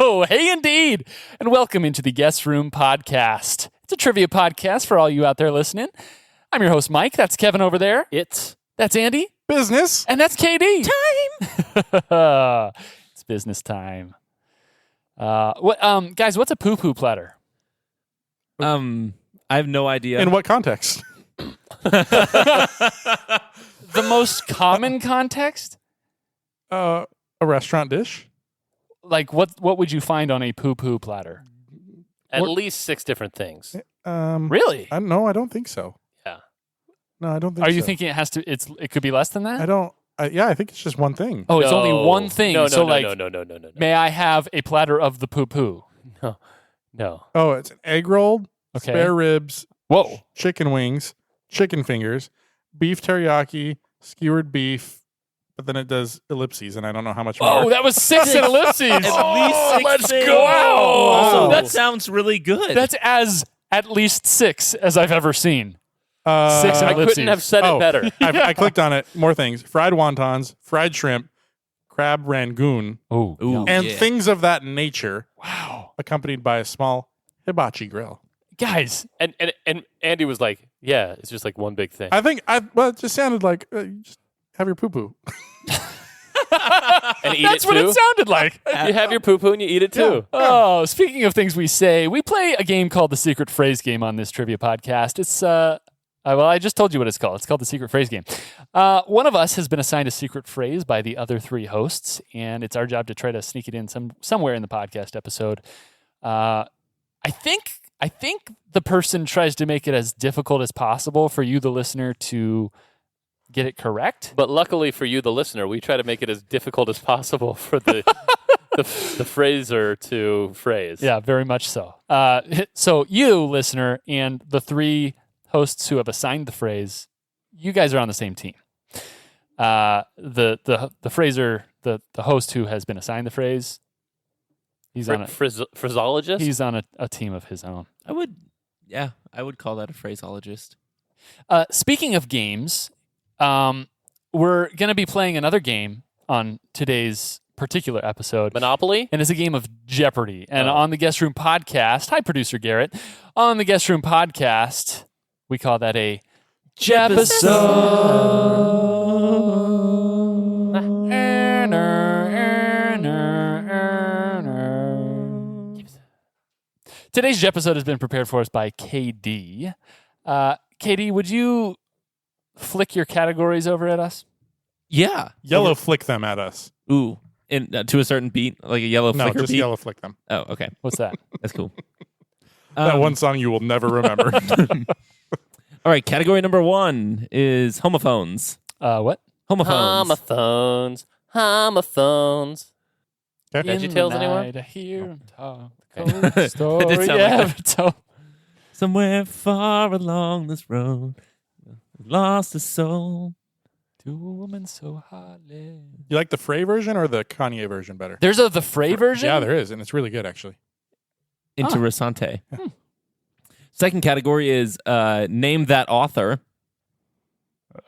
Hey, indeed. And welcome into the Guest Room Podcast. It's a trivia podcast for all you out there listening. I'm your host, Mike. That's Kevin over there. That's Andy. Business. And that's KD. Time. It's business time. Guys, what's a poo-poo platter? I have no idea. In what context? The most common context? A restaurant dish? Like, what would you find on a poo-poo platter? At least 6 different things. Really? I don't think so. Yeah. No, I don't think so. Are you thinking it could be less than that? I think it's just one thing. Oh, it's only one thing. No. May I have a platter of the poo-poo? No. Oh, it's an egg roll, Okay. spare ribs, Whoa. chicken wings, chicken fingers, beef teriyaki, skewered beef, but then it does ellipses, and I don't know how much more. Oh, that was 6 ellipses. At least 6 let's things. go. Wow. Wow. That sounds really good. That's at least 6 as I've ever seen. 6 I ellipses. couldn't have said it better. I clicked on it. More things: fried wontons, fried shrimp, crab rangoon, Oh, Ooh. and Yeah. things of that nature, wow. accompanied by a small hibachi grill. Guys, And Andy was like, yeah, it's just like one big thing. It just sounded like you just have your poo poo. And eat that's it what too. it sounded like. You have your poo-poo and you eat it too. Oh, speaking of things we say, we play a game called the Secret Phrase Game on this trivia podcast. It's I just told you what it's called. It's called the Secret Phrase Game. One of us has been assigned a secret phrase by the other 3 hosts, and it's our job to try to sneak it in somewhere in the podcast episode. I think the person tries to make it as difficult as possible for you, the listener, to get it correct. But luckily for you, the listener, we try to make it as difficult as possible for the the phraser to phrase. Yeah, very much so. So you, listener, and the 3 hosts who have assigned the phrase, you guys are on the same team. The phraser, the host who has been assigned the phrase, he's on Phraseologist? He's on a team of his own. I would call that a phraseologist. Speaking of games, we're going to be playing another game on today's particular episode. Monopoly? And it's a game of Jeopardy. And on the Guest Room Podcast, hi, Producer Garrett. On the Guest Room Podcast, we call that a Jepisode. Today's episode has been prepared for us by KD. KD, would you flick your categories over at us? Yeah. Yellow flick them at us. Ooh. To a certain beat, like a yellow No, flicker just beat. yellow flick them. Oh, okay. What's that? That's cool. That one song you will never remember. All right. Category number 1 is homophones. What? Homophones. Homophones. Okay. VeggieTales anyone? I hear him talk. It did Story sound like ever Somewhere far along this road, lost a soul. to a woman so hotly. You like the Frey version or the Kanye version better? There's the Frey version? Yeah, there is, and it's really good, actually. Interessante. Second category is name that author.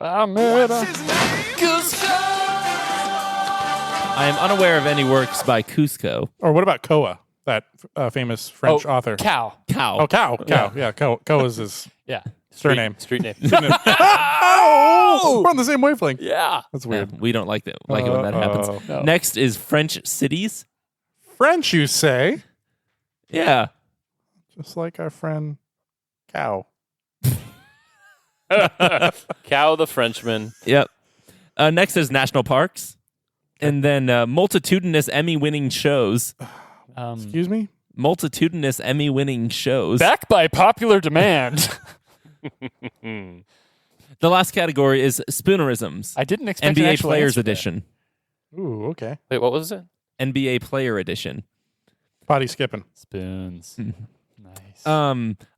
I met a I am unaware of any works by Cusco. Or what about Koa, that famous French author? Cow. Cow. Oh, Cow. Yeah, Koa's his Yeah. surname. Street name. Oh! We're on the same wavelength. Yeah. That's Yeah, weird. we don't like it when that happens. No. Next is French cities. French, you say? Yeah. Just like our friend Cow. Cow the Frenchman. Yep. Next is national parks. And then multitudinous Emmy-winning shows. Excuse me? Multitudinous Emmy-winning shows. Back by popular demand. The last category is spoonerisms. I didn't expect an NBA actual Players answer there. Edition. Ooh, okay. Wait, what was it? NBA Player Edition. Potty skipping. Spoons. Nice.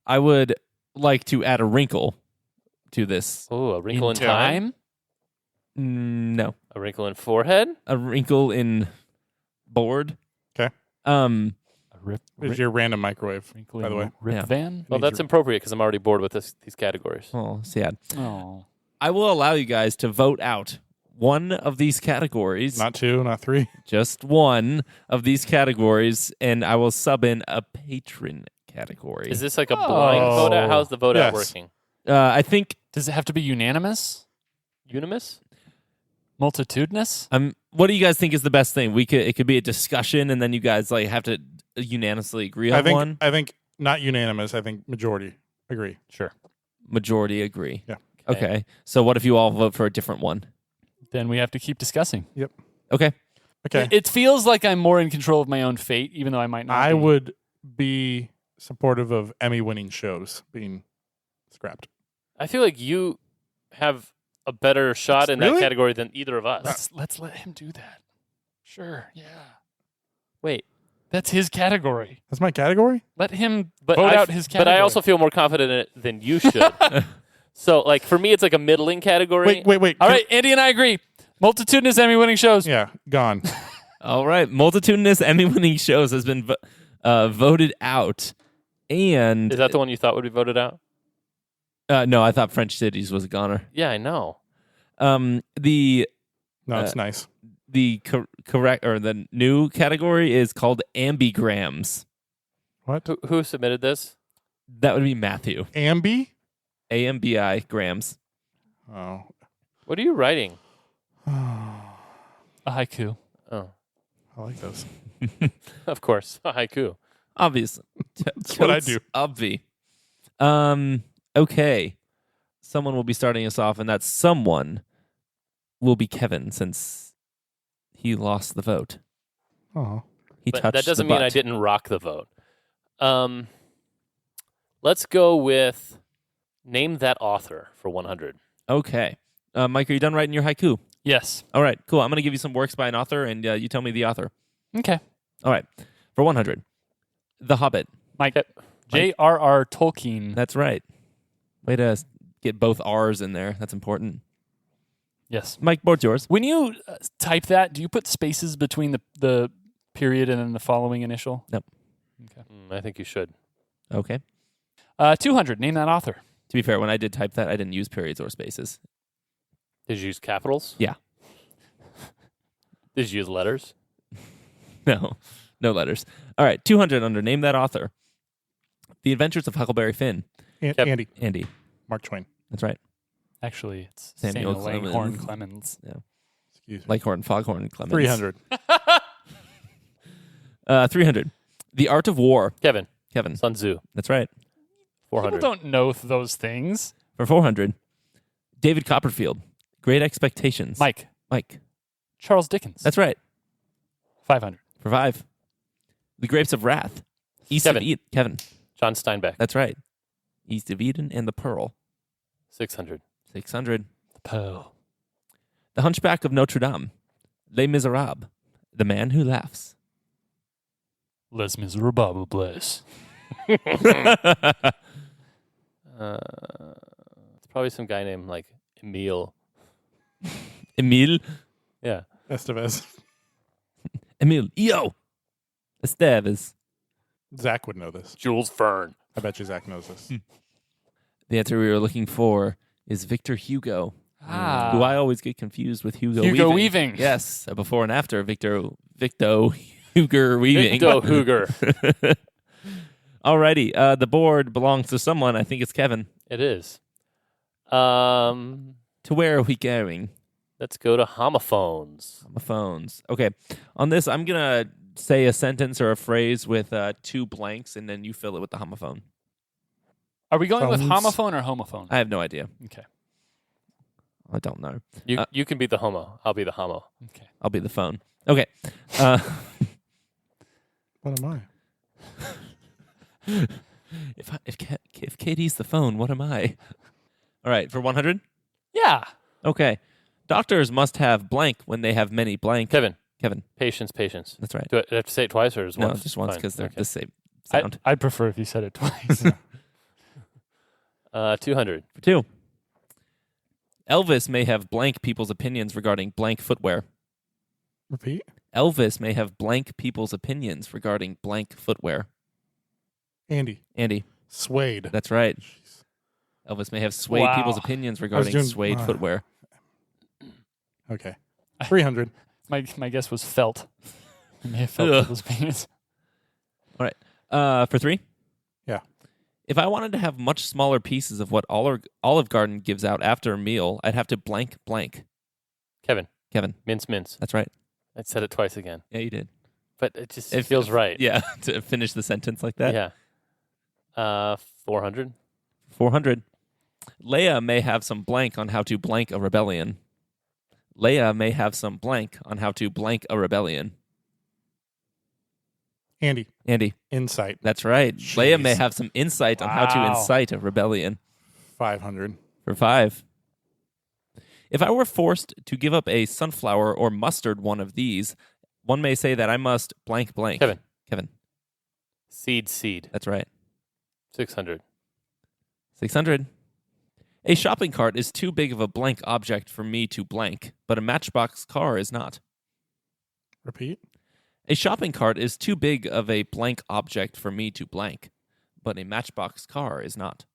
I would like to add a wrinkle to this. Oh, a wrinkle in time? No. A wrinkle in forehead? A wrinkle in board. Okay. A rip, It's your random microwave, wrinkle by the in way. Rip Yeah. Van? Well, that's appropriate because I'm already bored with these categories. Oh, sad. Oh. I will allow you guys to vote out one of these categories. Not 2, not 3. Just one of these categories, and I will sub in a patron category. Is this like a blind vote out? How's the vote out Yes. working? I think Does it have to be unanimous? Unanimous? Multitudinous? what do you guys think is the best thing? It could be a discussion, and then you guys like have to unanimously agree on one. I think not unanimous. I think majority agree. Sure. Majority agree. Yeah. Okay. So what if you all vote for a different one? Then we have to keep discussing. Okay. Okay. It feels like I'm more in control of my own fate, even though I might not I be. would be supportive of Emmy-winning shows being scrapped. I feel like you have a better shot in that Really? category than either of us. Let's let him do that. Sure. Yeah. Wait, That's his category. That's my category? Let him but vote I, out his but category. I also feel more confident in it than you should. So, like for me, it's like a middling category. Wait. All right, Andy and I agree. Multitudinous Emmy-winning shows. Yeah, gone. All right. Multitudinous Emmy-winning shows has been voted out, and Is that the one you thought would be voted out? no, I thought French Cities was a goner. Yeah, I know. The No, it's nice. correct or the new category is called ambigrams. What? Who submitted this? That would be Matthew. Ambi? AMBI grams. Oh. What are you writing? A haiku. Oh, I like those. of course, a haiku. Obvious. That's what I do. Obvi. Okay. Someone will be starting us off, and that someone will be Kevin, since he lost the vote. Oh. He But touched that doesn't the mean I butt. didn't rock the vote. Let's go with name that author for 100. Okay. Mike, are you done writing your haiku? Yes. All right, cool. I'm going to give you some works by an author, and you tell me the author. Okay. All right. For 100, The Hobbit. Mike. J.R.R. Tolkien. That's right. Way to get both R's in there. That's important. Yes. Mike, board's yours. When you type that, do you put spaces between the period and then the following initial? Nope. I think you should. Okay. 200. Name that author. To be fair, when I did type that, I didn't use periods or spaces. Did you use capitals? Yeah. Did you use letters? No letters. All right, 200 under Name That Author. The Adventures of Huckleberry Finn. Yep. Andy. Andy. Mark Twain. That's right. Actually, it's Samuel Samuel Clemens. Langhorne Clemens. Excuse me. Leghorn, Foghorn, Clemens. 300. 300. The Art of War. Kevin. Kevin. Sun Tzu. That's right. 400. People don't know those things. For 400. David Copperfield. Great Expectations. Mike. Charles Dickens. That's right. 500. For 5. The Grapes of Wrath. East Kevin. of Eden. Kevin. John Steinbeck. That's right. East of Eden and the Pearl. 600. 600. The Pearl. The Hunchback of Notre Dame. Les Miserables. The Man Who Laughs. Les Miserbabubles. It's probably some guy named like Emile. Emile. Yeah. Estevez. Emile. Yo. Estevez. Zach would know this. Jules Verne. I bet you Zach knows this. The answer we were looking for is Victor Hugo. Ah. Who I always get confused with Hugo Weaving. Yes, before and after Victor Huger Weaving. Victor Huger. Alrighty, the board belongs to someone. I think it's Kevin. It is. To where are we going? Let's go to homophones. Homophones. Okay, on this, I'm gonna say a sentence or a phrase with 2 blanks, and then you fill it with the homophone. Are we going with Phones. homophone or homophone? I have no idea. Okay. I don't know. You can be the homo. I'll be the homo. Okay. I'll be the phone. Okay. What am I? If Katie's the phone, what am I? All right, for 100. Yeah. Okay. Doctors must have blank when they have many blank. Kevin. Patience. That's right. Do I have to say it twice or just No, once? just once Fine. because they're Okay. the same sound. I'd prefer if you said it twice. 200. For 2. Elvis may have blank people's opinions regarding blank footwear. Repeat. Elvis may have blank people's opinions regarding blank footwear. Andy. Andy, Suede. that's right. Elvis may have swayed Wow. people's opinions regarding doing- suede footwear. Okay. 300. My guess was felt. I may have felt those pains. All right. For 3? Yeah. If I wanted to have much smaller pieces of what Olive Garden gives out after a meal, I'd have to blank. Kevin. Mince. That's right. I said it twice again. Yeah, you did. But it just feels right. Yeah, to finish the sentence like that. Yeah. 400. 400. Leia may have some blank on how to blank a rebellion. Leia may have some blank on how to blank a rebellion. Andy. Insight. That's right. Jeez. Leia may have some insight on how to Wow. incite a rebellion. 500. For 5. If I were forced to give up a sunflower or mustard one of these, one may say that I must blank. Kevin. Seed. That's right. 600. 600. A shopping cart is too big of a blank object for me to blank, but a Matchbox car is not. Repeat. A shopping cart is too big of a blank object for me to blank, but a Matchbox car is not.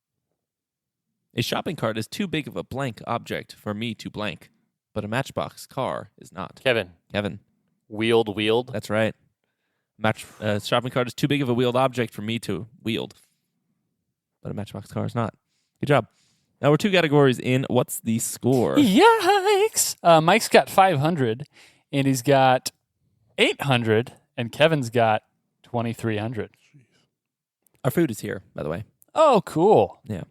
A shopping cart is too big of a blank object for me to blank, but a Matchbox car is not. Kevin. Wheeled. That's right. Shopping cart is too big of a wheeled object for me to wield, but a Matchbox car is not. Good job. Now we're 2 categories in. What's the score? Yikes! Mike's got 500, and he's got 800, and Kevin's got 2,300. Our food is here, by the way. Oh, cool. Yeah.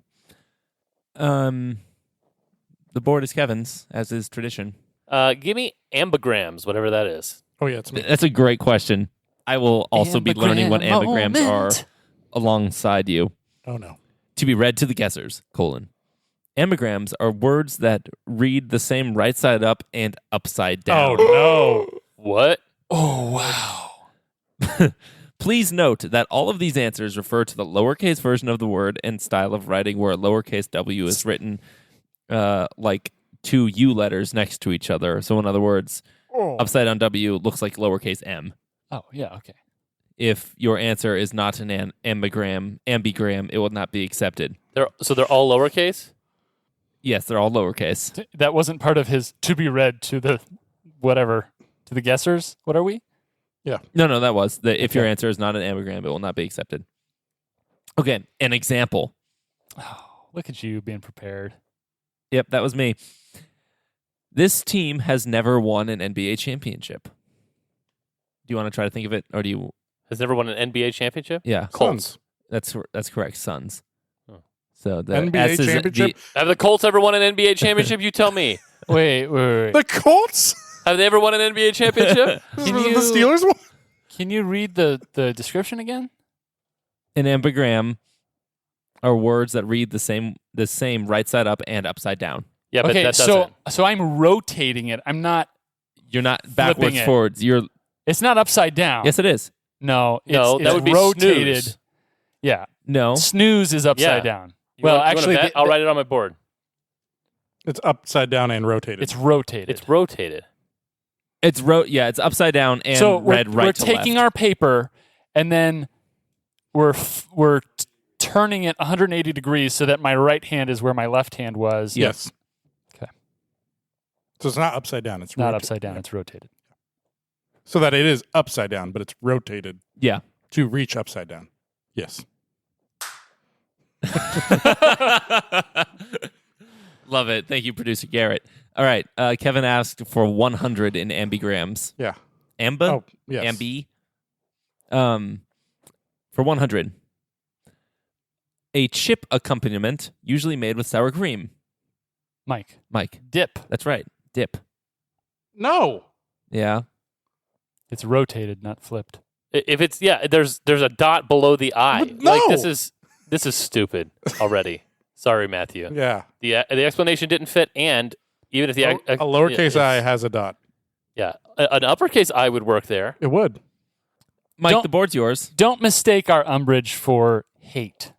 The board is Kevin's, as is tradition. Give me ambigrams, whatever that is. Oh, yeah, it's me. That's a great question. I will also be learning what Ambigram ambigrams moment. are alongside you. Oh, no. To be read to the guessers, : Ambigrams are words that read the same right side up and upside down. Oh, no. What? Oh, wow. Please note that all of these answers refer to the lowercase version of the word and style of writing where a lowercase w is written like 2 U letters next to each other. So in other words, upside down W looks like lowercase m. Oh, yeah, okay. If your answer is not an ambigram, it will not be accepted. So they're all lowercase? Yes, they're all lowercase. That wasn't part of his to be read to the whatever, to the guessers. What are we? No, that was. If your answer is not an ambigram, it will not be accepted. Okay, an example. Oh, look at you being prepared. Yep, that was me. This team has never won an NBA championship. Do you want to try to think of it, or do you? Has never won an NBA championship? Yeah, Colts. that's correct. Suns. Oh. So the NBA S is championship? Have the Colts ever won an NBA championship? You tell me. Wait. The Colts? Have they ever won an NBA championship? The Steelers won? Can you read the description again? An ambigram are words that read the same right side up and upside down. Yeah, but Okay, that doesn't. so I'm rotating it. I'm not. You're not backwards it. forwards. You're It's not upside down. yes, it is. No, No, it's that would be rotated. snooze. Yeah, No, snooze is upside Yeah. down. You Well, want a actually, bet? I'll write it on my board. It's upside down and rotated. it's rotated. It's rotated. it's it's upside down and so read right we're to taking left. our paper and then we're turning it 180 degrees so that my right hand is where my left hand was. Yes. Okay. So it's not upside down. It's Not rotated. upside down. It's rotated. So that it is upside down, but it's rotated Yeah. to reach upside down. Yes. Love it. Thank you, producer Garrett. All right. Kevin asked for 100 in ambigrams. Yeah. Amba? Oh, yes. Ambi? For 100. A chip accompaniment, usually made with sour cream. Mike, Mike. dip. That's right. Dip. No. Yeah. It's rotated, not flipped. If it's there's a dot below the I. But no. Like this is stupid already. Sorry, Matthew. Yeah. The explanation didn't fit, and even if the A lowercase yeah, I has a dot. yeah, an uppercase I would work there. It would. Mike, Don't- the board's yours. Don't mistake our umbrage for hate.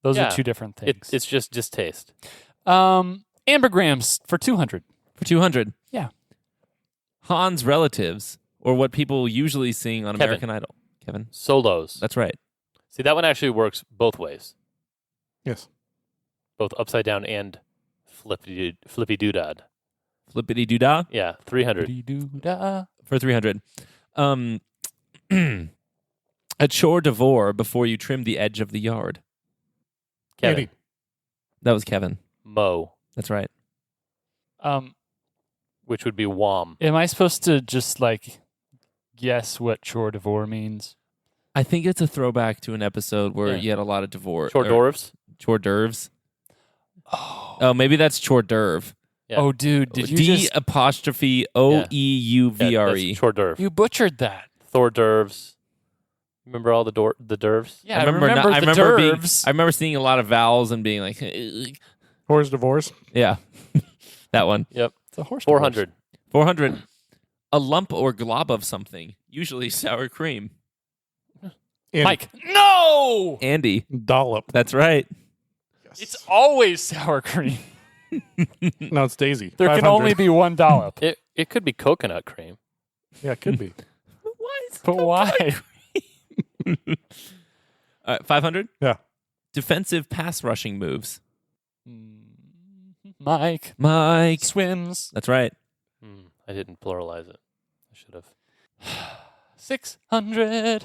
Those Yeah. are two different things. It's just distaste. Ambergrams for 200. For 200. Yeah. Han's relatives, or what people usually sing on Kevin. American Idol. Kevin. Solos. That's right. See, that one actually works both ways, Yes. both upside down and flippy doodad. Flippity doo dah Yeah, 300. Dee-doo-dah. for 300. A chore devore before you trim the edge of the yard. Kevin. Andy. That was Kevin. Mow, That's right. which would be wom. Am I supposed to just like guess what chore devore means? I think it's a throwback to an episode where Yeah. you had a lot of devore. Short dwarves. Chore derves. Oh, maybe that's chore derv. Yeah. Oh, dude, did you D just apostrophe OEUVRE. That's short derv. you butchered that? Thor dervs. Remember all the dervs? Yeah, I remember. the I dervs. remember seeing a lot of vowels and being like, Horse divorce. yeah, that one. Yep. It's a horse. 400. 400. A lump or glob of something, usually sour cream. Andy. Mike. No, Andy. Dollop. That's right. it's always sour cream. No, it's Daisy. There can 500. only be one dollop. It could be coconut cream. Yeah, it could be. But why? 500. Yeah. Defensive pass rushing moves. Mike Mike. swims. That's right. I didn't pluralize it. I should have. 600.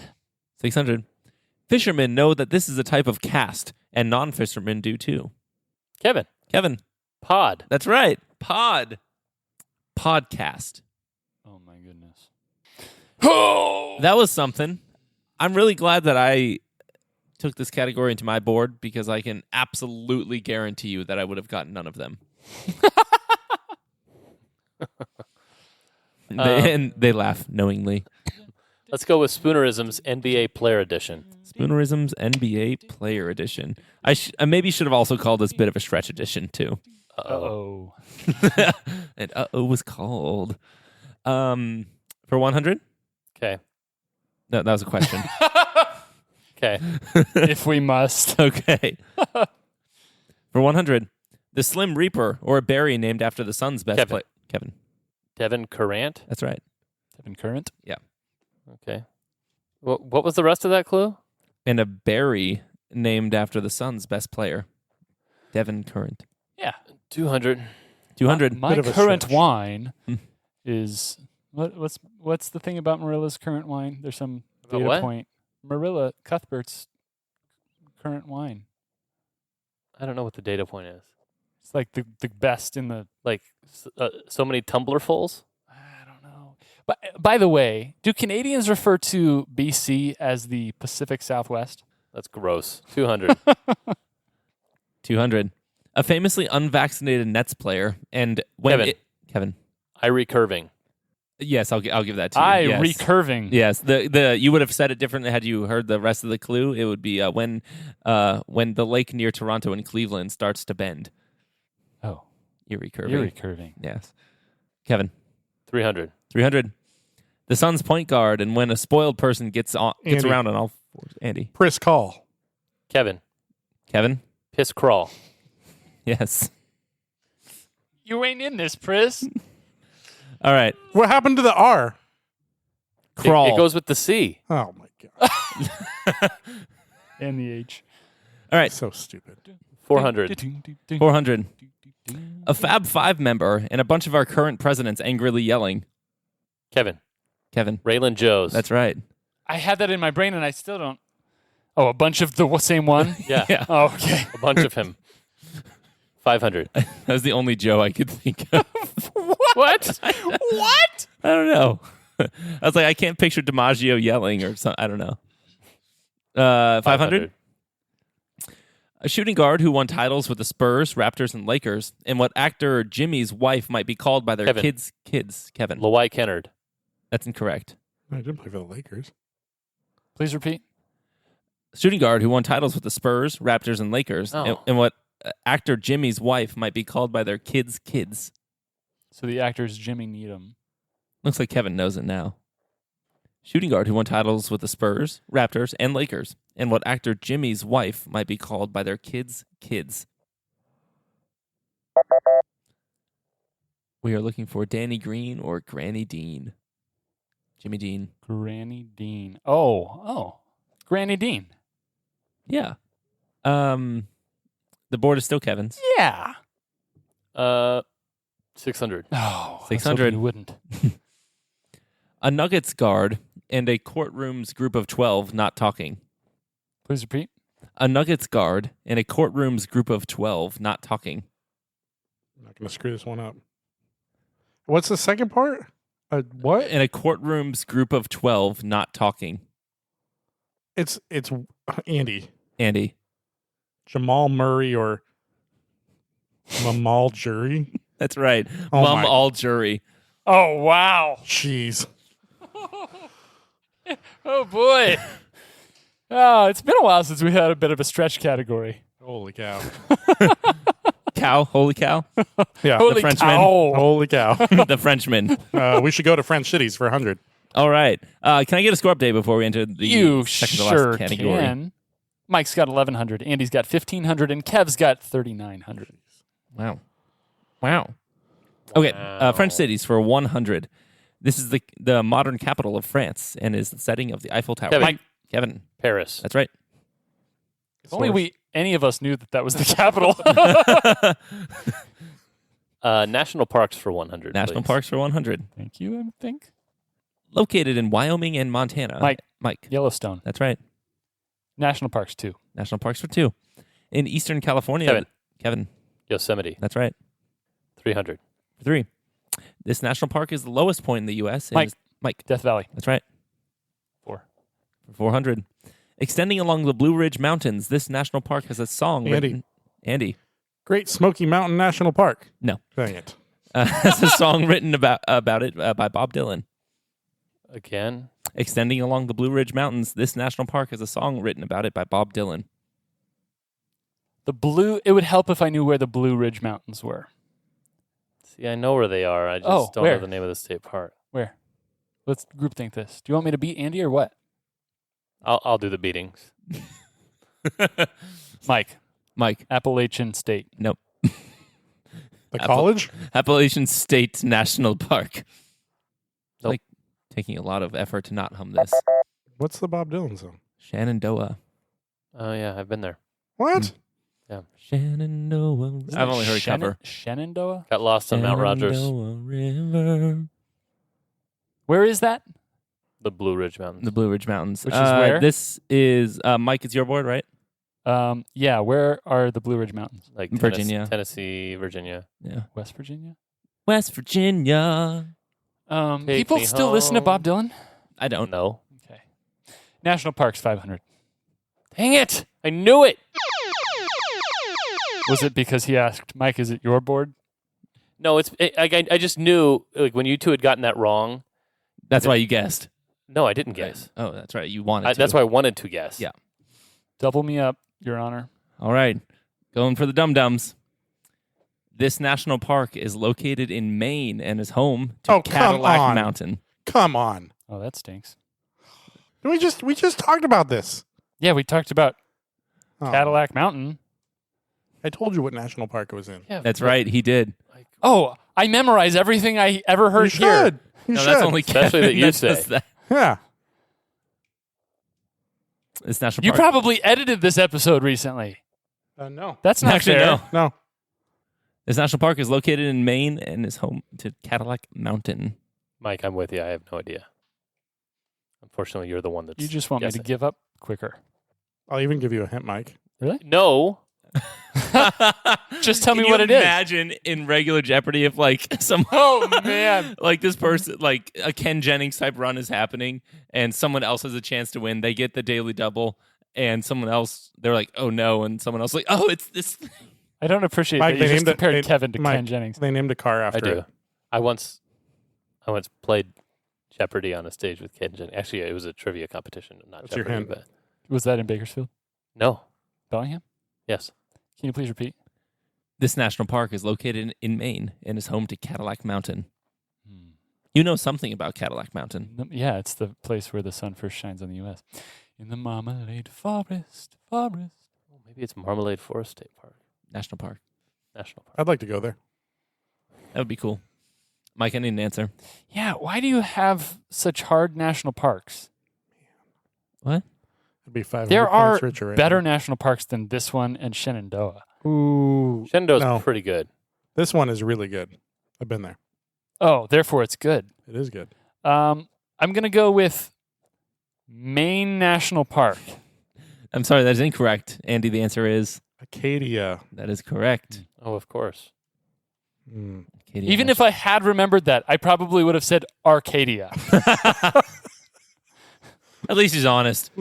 600. Fishermen know that this is a type of cast, and non-fishermen do too. Kevin. Kevin. Pod. That's right. Podcast. Oh my goodness. That was something. I'm really glad that I took this category into my board because I can absolutely guarantee you that I would have gotten none of them. And they laugh knowingly. Let's go with Spoonerism's NBA Player Edition. Spoonerism's NBA Player Edition. I maybe should have also called this bit of a stretch edition too. Uh-oh. And was called. For 100? Okay. No, that was a question. Okay. If we must. Okay. For 100, the Slim Reaper, or a berry named after the Suns' best Kevin. player. Kevin. Devin Currant. That's right. Devin Current. Okay. What was the rest of that clue? And a berry named after the Suns' best player. Devin Current. Yeah. 200. 200. My Bit of a current stretch. wine is what's the thing about Marilla's current wine? There's some About data what? point. Marilla Cuthbert's current wine. I don't know what the data point is. It's like the best in the. Like so many tumblerfuls? I don't know. But by the way, do Canadians refer to BC as the Pacific Southwest? That's gross. 200. 200. A famously unvaccinated Nets player. And when Kevin. Kevin. I recurving. Yes, I'll give that to you. Yes. Recurving. Yes, the you would have said it differently had you heard the rest of the clue. It would be when the lake near Toronto and Cleveland starts to bend. Oh, Erie curving. Erie curving. Yes. Kevin. 300. 300. The Suns' point guard, and when a spoiled person gets Andy. around on all fours. Andy. Pris Call. Kevin. Kevin. Piss crawl. Yes. You ain't in this, Pris. All right. What happened to the R? Crawl. It goes with the C. Oh my god. And the H. All right. So stupid. 400. 400. A Fab Five member and a bunch of our current presidents angrily yelling. Kevin. Kevin. Raylan Joes. That's right. I had that in my brain and I still don't. Oh, a bunch of the same one? Yeah. Yeah. Oh, okay. A bunch of him. 500. That was the only Joe I could think of. What? What? I don't know. I was like, I can't picture DiMaggio yelling or something. I don't know. 500? A shooting guard who won titles with the Spurs, Raptors, and Lakers, and what actor Jimmy's wife might be called by their Kevin. kids. Kevin. Lawai Kennard. That's incorrect. I did play for the Lakers. Please repeat. Shooting guard who won titles with the Spurs, Raptors, and Lakers, Oh. and what actor Jimmy's wife might be called by their kids. So the actor is Jimmy Needham. Looks like Kevin knows it now. Shooting guard who won titles with the Spurs, Raptors, and Lakers, and what actor Jimmy's wife might be called by their kids. We are looking for Danny Green or Granny Dean. Jimmy Dean. Granny Dean. Oh. Granny Dean. Yeah. The board is still Kevin's. Yeah. 600. Oh, I was 600. hoping you wouldn't. A Nuggets guard and a courtroom's group of 12 not talking. Please repeat. A Nuggets guard and a courtroom's group of 12 not talking. I'm not going to screw this one up. What's the second part? What? And a courtroom's group of 12 not talking. It's Andy. Andy. Jamal Murray or Mamal Jury. That's right. Oh Mum my- all jury. Oh, wow. Jeez. Oh, boy. Oh, it's been a while since we had a bit of a stretch category. Holy cow. Cow. Holy cow. Yeah. Holy Frenchman. cow. Holy cow. The Frenchman. We should go to French cities for 100. All right. Can I get a score update before we enter the You second to sure last category? can. Mike's got 1,100. Andy's got 1,500. And Kev's got 3,900. Wow. Okay. French cities for 100. This is the modern capital of France and is the setting of the Eiffel Tower. Kevin. Kevin. Paris. That's right. If only any of us knew that was the capital. National parks for 100. National please. parks for 100. Thank you, I think. Located in Wyoming and Montana. Mike. Yellowstone. That's right. National parks, too. National parks for 2. In Eastern California. Kevin. Yosemite. That's right. 300. For 3. This national park is the lowest point in the U.S. and Mike. Death Valley. That's right. 4. For 400. Extending along the Blue Ridge Mountains, this national park has a song written. Andy. Great Smoky Mountain National Park. No. Dang it. Has a song written about it by Bob Dylan. Again. Extending along the Blue Ridge Mountains, this national park has a song written about it by Bob Dylan. It would help if I knew where the Blue Ridge Mountains were. See, I know where they are. I just don't where? know the name of the state park. Where? Let's groupthink this. Do you want me to beat Andy or what? I'll do the beatings. Mike. Mike. Appalachian State. Nope. The college? Appalachian State National Park. Nope. Like taking a lot of effort to not hum this. What's the Bob Dylan song? Shenandoah. Oh, yeah, I've been there. What? Shenandoah. I've only heard cover. Shenandoah? Got lost on Mount Rogers. Shenandoah River. Where is that? The Blue Ridge Mountains. The Blue Ridge Mountains. Which is where? This is, Mike, it's your board, right? Yeah, where are the Blue Ridge Mountains? Like Virginia. Tennessee, Virginia. Yeah. West Virginia? West Virginia. People me still listen to home. Bob Dylan? I don't. No. Okay. National Parks, 500. Dang it! I knew it! Was it because he asked, Mike, is it your board? No, I just knew, like, when you two had gotten that wrong. That's why you guessed. No, I didn't guess. Oh, that's right. You wanted to. That's why I wanted to guess. Yeah. Double me up, Your Honor. All right. Going for the dum-dums. This national park is located in Maine and is home to Oh, come Cadillac on. Mountain. Come on. Oh, that stinks. We just talked about this. Yeah, we talked about Oh. Cadillac Mountain. I told you what national park it was in. Yeah, That's but, right. He did. like, Oh, I memorize everything I ever heard You here. should. You No, should. that's only Especially Kevin that you that say. does that. Yeah. This national You park. probably edited this episode recently. No. That's not Actually, fair. no. No. This national park is located in Maine and is home to Cadillac Mountain. Mike, I'm with you. I have no idea. Unfortunately, you're the one that's You just want me guessing. to give up quicker. I'll even give you a hint, Mike. Really? No. Just tell me Can what you it is. Imagine in regular Jeopardy if like some Oh, man. like this person like a Ken Jennings type run is happening and someone else has a chance to win. They get the daily double and someone else they're like, oh no, and someone else like, oh, it's this. I don't appreciate Mike, that you they just named it- compared they- Kevin to Mike, Ken Jennings. They named a car after I do. it. I once played Jeopardy on a stage with Ken Jennings. Actually, it was a trivia competition, not What's your Jeopardy. hint? But Was that in Bakersfield? no. Bellingham? Yes. Can you please repeat? This national park is located in Maine and is home to Cadillac Mountain. You know something about Cadillac Mountain. Yeah, it's the place where the sun first shines on the U.S. In the Marmalade Forest. Well, maybe it's Marmalade Forest State Park. National Park. National Park. I'd like to go there. That would be cool. Mike, I need an answer. Yeah, why do you have such hard national parks? What? It'd be 500 There are points richer right better national parks than this one and Shenandoah. now. Ooh. Shenandoah's No. pretty good. This one is really good. I've been there. Oh, therefore it's good. It is good. I'm going to go with Maine National Park. I'm sorry, that is incorrect. Andy, the answer is Acadia. that is correct. Oh, of course. Mm. Acadia Even if I had remembered that, I probably would have said Arcadia. At least he's honest.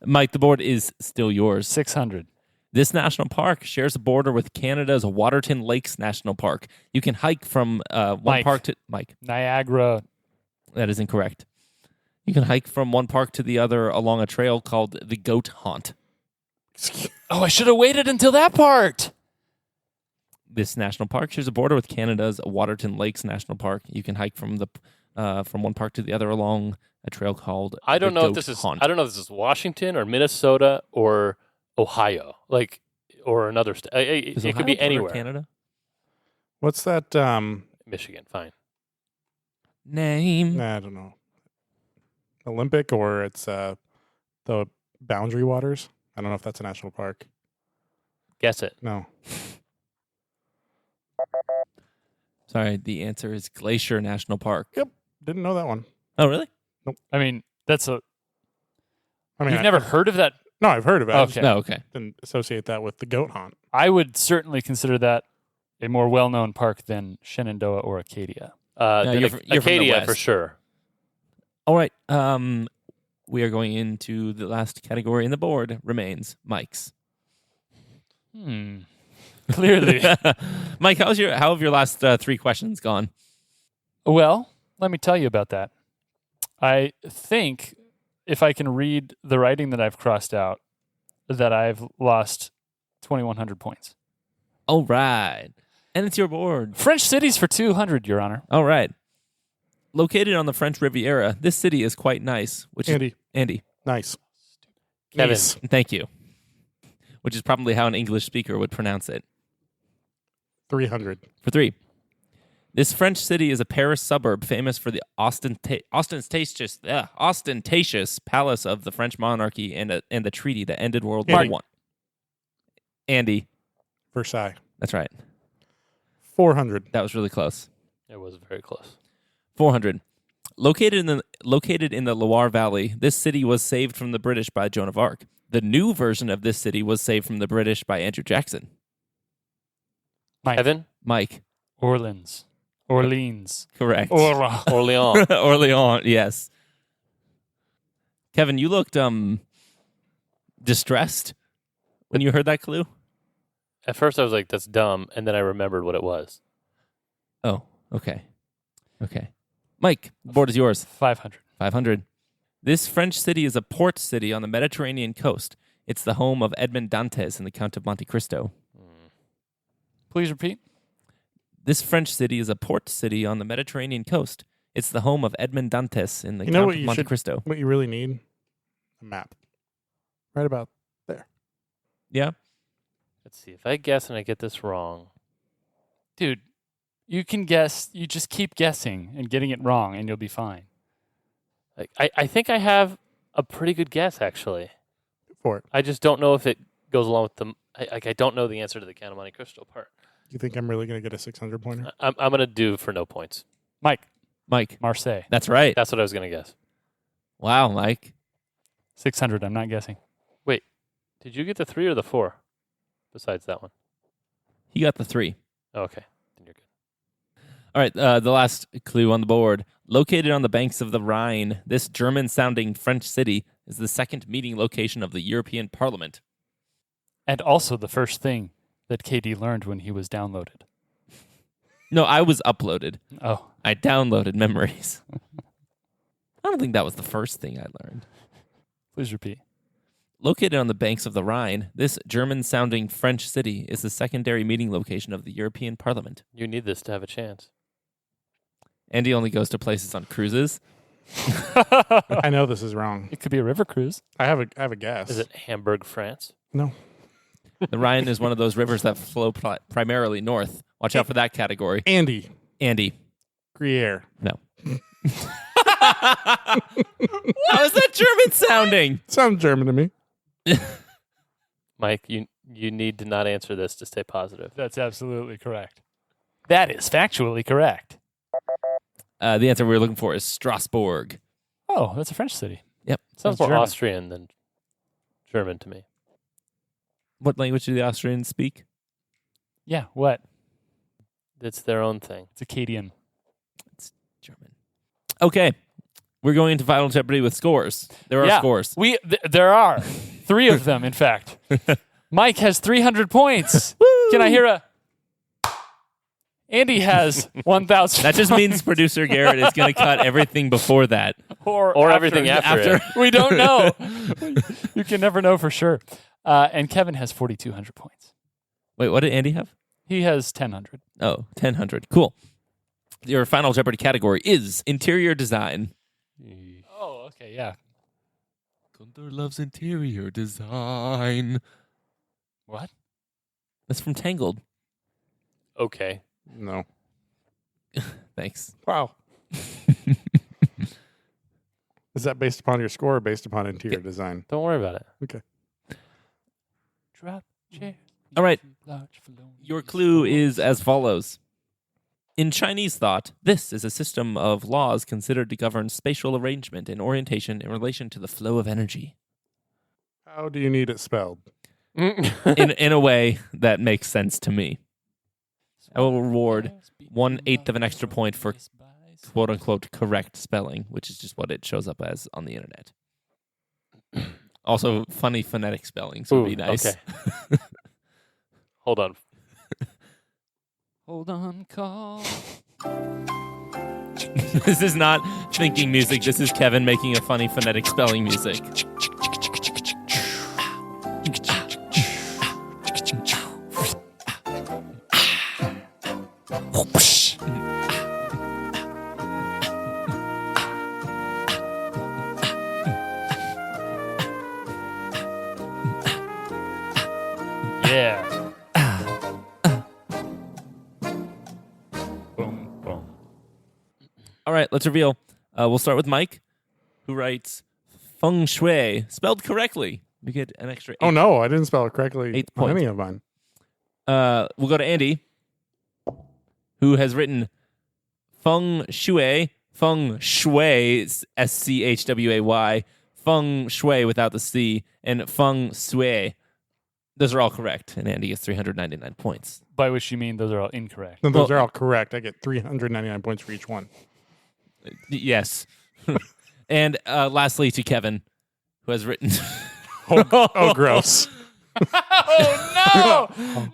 Mike, the board is still yours. 600. This national park shares a border with Canada's Waterton Lakes National Park. You can hike from one Mike. park to Mike. Niagara. That is incorrect. You can hike from one park to the other along a trail called the Goat Haunt. Oh, I should have waited until that part. This national park shares a border with Canada's Waterton Lakes National Park. You can hike from one park to the other along a trail called I don't the know Goat if this is. Haunt. I don't know if this is Washington or Minnesota or Ohio, or another state. Is It Ohio could be part of anywhere. Canada. What's that? Michigan, fine. Name. I don't know. Olympic or it's the Boundary Waters. I don't know if that's a national park. Guess it. No. Sorry, the answer is Glacier National Park. Yep. Didn't know that one. Oh, really? I mean, that's a. I mean, You've never heard of that? No, I've heard about it. I just Okay. No, okay. didn't associate that with the goat haunt. I would certainly consider that a more well-known park than Shenandoah or Acadia. Then you're from the Acadia for West. sure. All right. We are going into the last category in the board. Remains Mike's. Clearly. Mike, how have your last three questions gone? Well, let me tell you about that. I think if I can read the writing that I've crossed out, that I've lost 2,100 points. All right. And it's your board. French cities for 200, Your Honor. All right. Located on the French Riviera, this city is quite nice. Andy. Nice. Kevin. Nice. Thank you. Which is probably how an English speaker would pronounce it. 300. For three. This French city is a Paris suburb famous for the ostentatious palace of the French monarchy and the treaty that ended World War I. Andy. Versailles. That's right. 400. That was really close. It was very close. 400. Located in the Loire Valley, this city was saved from the British by Joan of Arc. The new version of this city was saved from the British by Andrew Jackson. Kevin. Mike. Orleans. Correct. Orleans. Orleans, yes. Kevin, you looked distressed when you heard that clue. At first, I was like, "That's dumb," and then I remembered what it was. Oh, okay. Mike, the board is yours. 500. 500. This French city is a port city on the Mediterranean coast. It's the home of Edmond Dantes and the Count of Monte Cristo. Please repeat. This French city is a port city on the Mediterranean coast. It's the home of Edmond Dantes and the You know Count what of you Monte should- Cristo. What you really need? A map. Right about there. Yeah? Let's see. If I guess and I get this wrong, Dude, you can guess. You just keep guessing and getting it wrong, and you'll be fine. I think I have a pretty good guess actually. For it. I just don't know if it goes along with the. I don't know the answer to the Count of Monte Cristo part. You think I'm really going to get a 600 pointer? I'm gonna do for no points. Mike, Marseille. Marseille. That's right. That's what I was gonna guess. Wow, Mike. 600. I'm not guessing. Wait, did you get the 3 or the 4? Besides that one. He got the 3. Oh, okay, then you're good. All right, the last clue on the board. Located on the banks of the Rhine, this German-sounding French city is the second meeting location of the European Parliament. And also the first thing that KD learned when he was downloaded. No, I was uploaded. Oh, I downloaded memories. I don't think that was the first thing I learned. please repeat. Located on the banks of the Rhine, this German-sounding French city is the secondary meeting location of the European Parliament. You need this to have a chance. Andy only goes to places on cruises. I know this is wrong. It could be a river cruise. I have a guess. Is it Hamburg, France? No. The Rhine is one of those rivers that flow primarily north. Watch out for that category. Andy. Andy. Gruyere. No. How is that German sounding? Sounds German to me. Mike, you need to not answer this to stay positive. That's absolutely correct. That is factually correct. The answer we were looking for is Strasbourg. Oh, that's a French city. Yep. Sounds more German. Austrian than German to me. What language do the Austrians speak? Yeah, what? It's their own thing. It's Akkadian. German. Okay. We're going into Final Jeopardy with scores. There are scores. There are 3 of them, in fact. Mike has 300 points. Can I hear a... Andy has 1,000. That just means producer Garrett is going to cut everything before that. Or everything after it. We don't know. You can never know for sure. And Kevin has 4,200 points. Wait, what did Andy have? He has 1,000. Oh, 1,000. Cool. Your Final Jeopardy category is interior design. Oh, okay, yeah. Gunther loves interior design. What? That's from Tangled. Okay. No. Thanks. Wow. Is that based upon your score or based upon interior design? Don't worry about it. Okay. Drop chair. All right. Your clue is as follows. In Chinese thought, this is a system of laws considered to govern spatial arrangement and orientation in relation to the flow of energy. How do you need it spelled? in a way that makes sense to me. I will reward 1/8 of an extra point for quote unquote correct spelling, which is just what it shows up as on the internet. Also, funny phonetic spellings would be nice. Okay. Hold on. Hold on, call. This is not thinking music. This is Kevin making a funny phonetic spelling music. Yeah. Boom, boom. All right, let's reveal. We'll start with Mike, who writes feng shui, spelled correctly. We get an extra 8. Oh, no, I didn't spell it correctly 8 on points. any of mine. We'll go to Andy, who has written feng shui, S-C-H-W-A-Y, feng shui without the C, and feng shui. Those are all correct, and Andy gets 399 points. By which you mean those are all incorrect. No, those are all correct. I get 399 points for each one. Yes. And lastly, to Kevin, who has written... Oh, gross. Oh, no!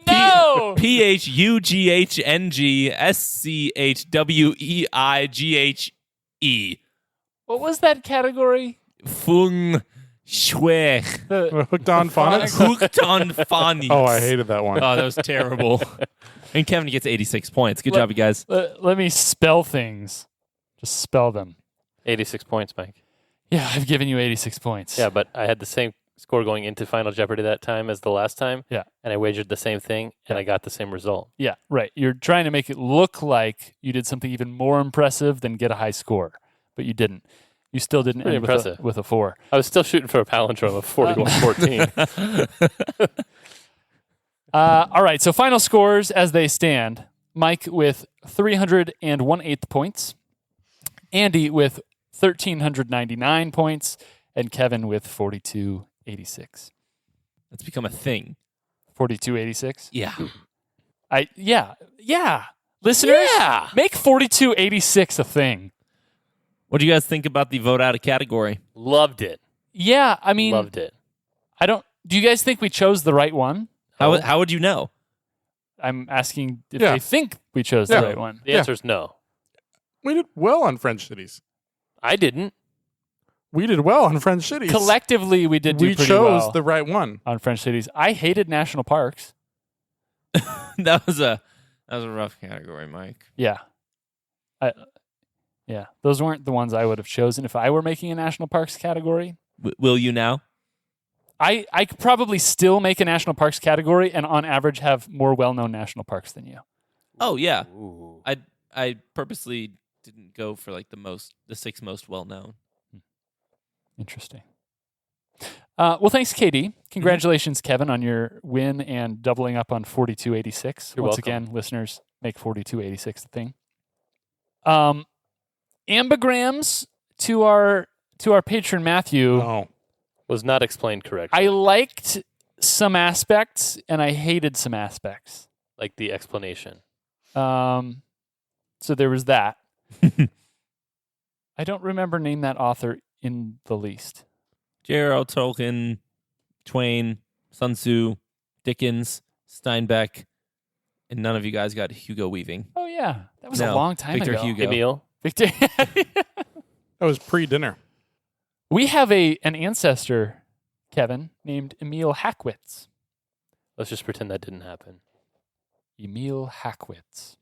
No! PHUGHNGSCHWEIGHE. What was that category? Feng shui. Hooked on phonics? Hooked on phonics. Oh, I hated that one. Oh, that was terrible. And Kevin gets 86 points. Good job, you guys. Let me spell things. Just spell them. 86 points, Mike. Yeah, I've given you 86 points. Yeah, but I had the same score going into Final Jeopardy that time as the last time. Yeah. And I wagered the same thing, and I got the same result. Yeah, right. You're trying to make it look like you did something even more impressive than get a high score, but you didn't. You still didn't Pretty end impressive. with a 4. I was still shooting for a palindrome of 41-14. All right, so final scores as they stand. Mike with 301/8 points, Andy with 1,399 points, and Kevin with 4,286. It's become a thing. 4,286? Yeah. Yeah. Listeners, Yeah. make 4,286 a thing. What do you guys think about the vote out of category? Loved it. Yeah, I mean, Loved it. do you guys think we chose the right one? How would you know? I'm asking if Yeah. they think we chose the right one. The answer is no. We did well on French cities. I didn't. We did well on French cities. Collectively, we did do We pretty chose well the right one. on French cities. I hated national parks. That was a rough category, Mike. Yeah. Those weren't the ones I would have chosen if I were making a national parks category. Will you now? I could probably still make a national parks category and on average have more well-known national parks than you. Oh yeah. Ooh. I purposely didn't go for like the 6 most well known. Interesting. Well, thanks, KD. Congratulations, Kevin, on your win and doubling up on 4,286. You're Once welcome. again, listeners, make 4286 the thing. Ambigrams to our patron Matthew. Oh, Was not explained correctly. I liked some aspects and I hated some aspects. Like the explanation. So there was that. I don't remember name that author in the least. J.R.R. Tolkien, Twain, Sun Tzu, Dickens, Steinbeck, and none of you guys got Hugo Weaving. Oh yeah, that was a No, long time Victor ago. Hugo. Emil. Victor. that was pre-dinner. We have an ancestor, Kevin, named Emil Hackwitz. Let's just pretend that didn't happen. Emil Hackwitz.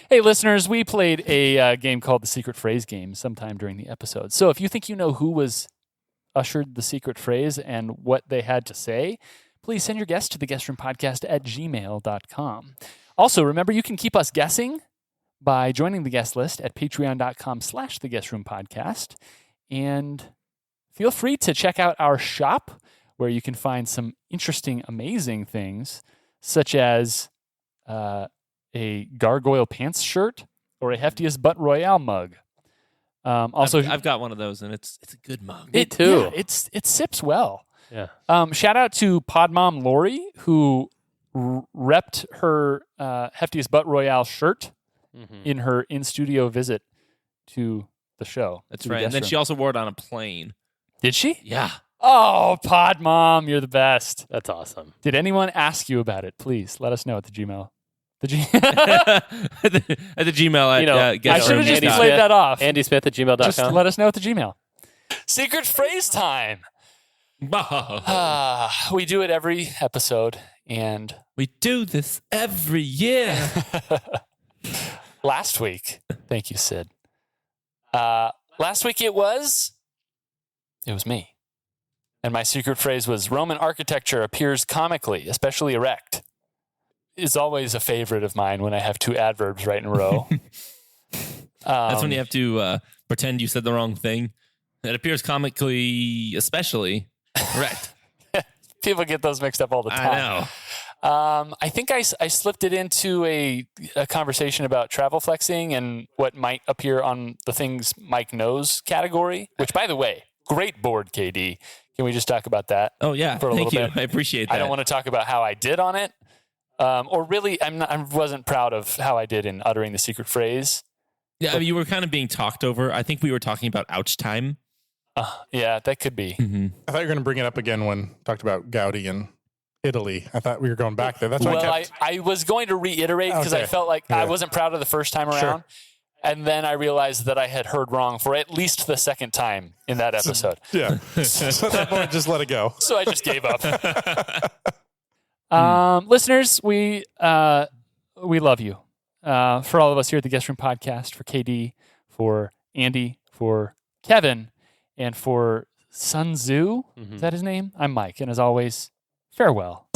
Hey, listeners, we played a game called the Secret Phrase Game sometime during the episode. So if you think you know who was ushered the secret phrase and what they had to say, please send your guess to theguestroom@gmail.com. Also, remember, you can keep us guessing by joining the guest list at patreon.com/theguestroompodcast. And feel free to check out our shop where you can find some interesting, amazing things, such as a Gargoyle Pants shirt or a Heftiest Butt Royale mug. Also, I've got one of those, and it's a good mug. Me too. Yeah, it sips well. Yeah. Shout out to Podmom Lori, who repped her Heftiest Butt Royale shirt in her in-studio visit to the show. That's to the right. And guest then room. she also wore it on a plane. Did she? Yeah. Oh, Podmom, you're the best. That's awesome. Did anyone ask you about it? Please let us know at the Gmail. at the Gmail at I I should have just Andy played Smith. that off. AndySmith@gmail.com. Just let us know at the Gmail. Secret phrase time. We do it every episode, and We do this every year. last week, thank you, Sid. Last week it was me, and my secret phrase was Roman architecture appears comically, especially erect. Is always a favorite of mine when I have two adverbs right in a row. That's when you have to pretend you said the wrong thing. It appears comically, especially correct. People get those mixed up all the time. I know. I think I slipped it into a conversation about travel flexing and what might appear on the things Mike knows category, which, by the way, great board, KD. Can we just talk about that? Oh, yeah. For a Thank little you. bit. I appreciate that. I don't want to talk about how I did on it. Or really, I wasn't proud of how I did in uttering the secret phrase. Yeah, I mean, you were kind of being talked over. I think we were talking about ouch time. Yeah, that could be. Mm-hmm. I thought you were going to bring it up again when talked about Gaudi and Italy. I thought we were going back there. That's why Well, I kept... I was going to reiterate because I Okay. felt like I Yeah. wasn't proud of the first time around. Sure. And then I realized that I had heard wrong for at least the second time in that episode. Yeah. So at that point, just let it go. So I just gave up. Listeners, we love you. For all of us here at the Guest Room Podcast, for KD, for Andy, for Kevin, and for Sun Tzu. Is that his name? I'm Mike. And as always, farewell.